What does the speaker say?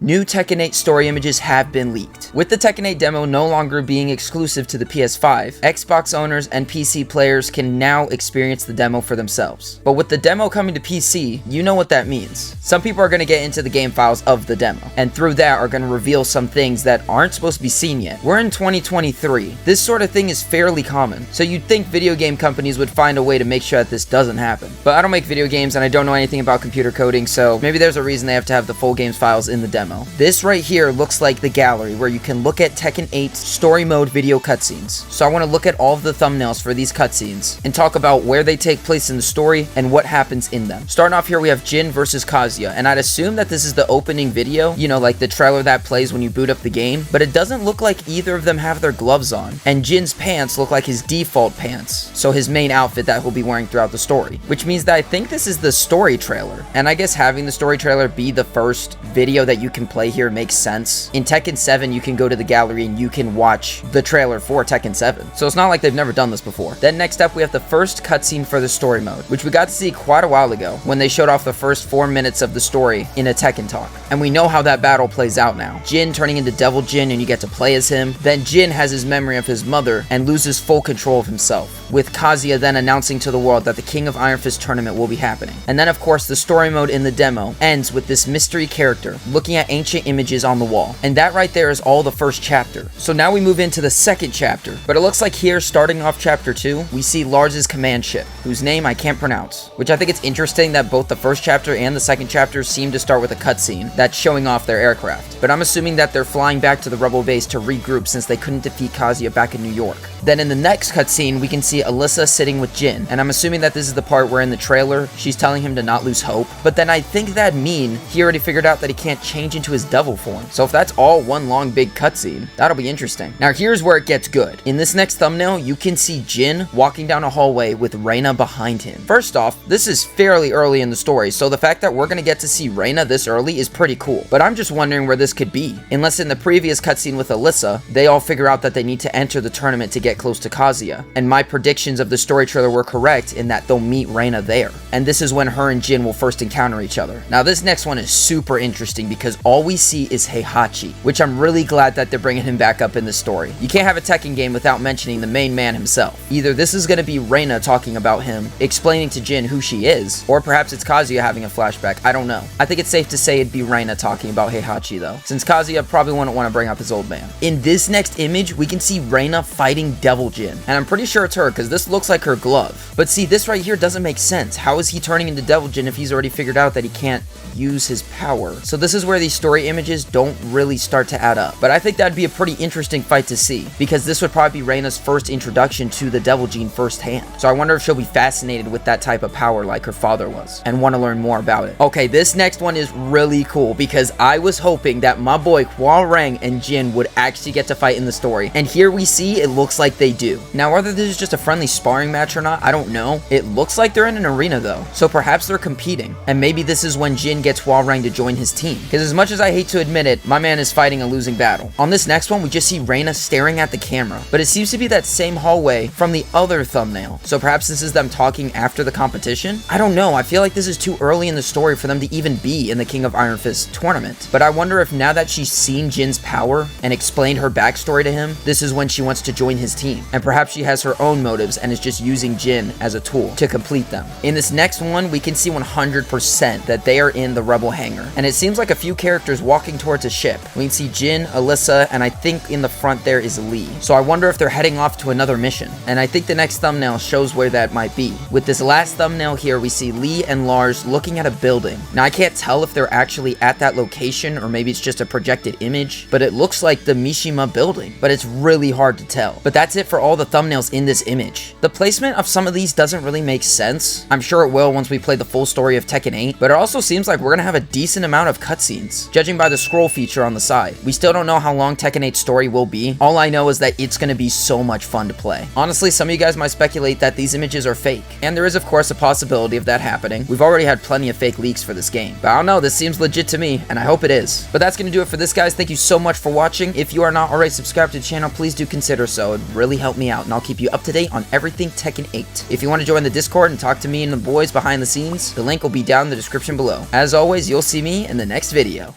New Tekken 8 story images have been leaked. With the Tekken 8 demo no longer being exclusive to the PS5, Xbox owners and PC players can now experience the demo for themselves. But with the demo coming to PC, you know what that means. Some people are going to get into the game files of the demo, and through that are going to reveal some things that aren't supposed to be seen yet. We're in 2023. This sort of thing is fairly common, so you'd think video game companies would find a way to make sure that this doesn't happen. But I don't make video games and I don't know anything about computer coding, so maybe there's a reason they have to have the full games files in the demo. This right here looks like the gallery where you can look at Tekken 8 story mode video cutscenes. So I want to look at all of the thumbnails for these cutscenes and talk about where they take place in the story and what happens in them. Starting off here, we have Jin versus Kazuya, and I'd assume that this is the opening video, you know, like the trailer that plays when you boot up the game, but it doesn't look like either of them have their gloves on, and Jin's pants look like his default pants, so his main outfit that he'll be wearing throughout the story, which means that I think this is the story trailer. And I guess having the story trailer be the first video that you can play here makes sense. In Tekken 7, you can go to the gallery and you can watch the trailer for Tekken 7. So it's not like they've never done this before. Then next up, we have the first cutscene for the story mode, which we got to see quite a while ago when they showed off the first 4 minutes of the story in a Tekken talk. And we know how that battle plays out now. Jin turning into Devil Jin and you get to play as him. Then Jin has his memory of his mother and loses full control of himself, with Kazuya then announcing to the world that the King of Iron Fist tournament will be happening. And then of course the story mode in the demo ends with this mystery character looking at ancient images on the wall. And that right there is all the first chapter. So now we move into the second chapter. But it looks like here, starting off chapter 2, we see Lars's command ship, whose name I can't pronounce. Which I think it's interesting that both the first chapter and the second chapter seem to start with a cutscene that's showing off their aircraft. But I'm assuming that they're flying back to the rebel base to regroup since they couldn't defeat Kazuya back in New York. Then in the next cutscene, we can see Alyssa sitting with Jin. And I'm assuming that this is the part where in the trailer, she's telling him to not lose hope. But then I think that'd mean he already figured out that he can't change into his devil form. So if that's all one long big cutscene, that'll be interesting. Now here's where it gets good. In this next thumbnail, you can see Jin walking down a hallway with Reina behind him. First off, this is fairly early in the story, so the fact that we're gonna get to see Reina this early is pretty cool. But I'm just wondering where this could be. Unless in the previous cutscene with Alyssa, they all figure out that they need to enter the tournament to get close to Kazuya. And my predictions of the story trailer were correct in that they'll meet Reina there. And this is when her and Jin will first encounter each other. Now this next one is super interesting because all we see is Heihachi, which I'm really glad that they're bringing him back up in the story. You can't have a Tekken game without mentioning the main man himself. Either this is going to be Reina talking about him, explaining to Jin who she is, or perhaps it's Kazuya having a flashback. I don't know. I think it's safe to say it'd be Reina talking about Heihachi though, since Kazuya probably wouldn't want to bring up his old man. In this next image, we can see Reina fighting Devil Jin, and I'm pretty sure it's her because this looks like her glove. But see, this right here doesn't make sense. How is he turning into Devil Jin if he's already figured out that he can't use his power? So this is where these story images don't really start to add up. But I think that'd be a pretty interesting fight to see, because this would probably be Reina's first introduction to the Devil Gene firsthand. So I wonder if she'll be fascinated with that type of power like her father was, and want to learn more about it. Okay, this next one is really cool, because I was hoping that my boy Hwoarang and Jin would actually get to fight in the story, and here we see it looks like they do. Now whether this is just a friendly sparring match or not, I don't know. It looks like they're in an arena though, so perhaps they're competing, and maybe this is when Jin gets Hwoarang to join his team, because as much as I hate to admit it, my man is fighting a losing battle. On this next one, we just see Reina staring at the camera, but it seems to be that same hallway from the other thumbnail, so perhaps this is them talking after the competition? I don't know. I feel like this is too early in the story for them to even be in the King of Iron Fist tournament, but I wonder if now that she's seen Jin's power and explained her backstory to him, this is when she wants to join his team, and perhaps she has her own motives and is just using Jin as a tool to complete them. In this next one, we can see 100% that they are in the Rebel hangar, and it seems like a few characters walking towards a ship. We can see Jin, Alyssa, and I think in the front there is Lee. So I wonder if they're heading off to another mission, and I think the next thumbnail shows where that might be. With this last thumbnail here, we see Lee and Lars looking at a building. Now I can't tell if they're actually at that location or maybe it's just a projected image, but it looks like the Mishima building, but it's really hard to tell. But that's it for all the thumbnails in this image. The placement of some of these doesn't really make sense. I'm sure it will once we play the full story of Tekken 8, but it also seems like we're gonna have a decent amount of cutscenes, judging by the scroll feature on the side. We still don't know how long Tekken 8's story will be. All I know is that it's gonna be so much fun to play. Honestly, some of you guys might speculate that these images are fake, and there is of course a possibility of that happening. We've already had plenty of fake leaks for this game, but I don't know, this seems legit to me, and I hope it is. But that's gonna do it for this, guys. Thank you so much for watching. If you are not already subscribed to the channel, please do consider so. It'd really help me out, and I'll keep you up to date on everything Tekken 8. If you want to join the Discord and talk to me and the boys behind the scenes, the link will be down in the description below. As always, you'll see me in the next video.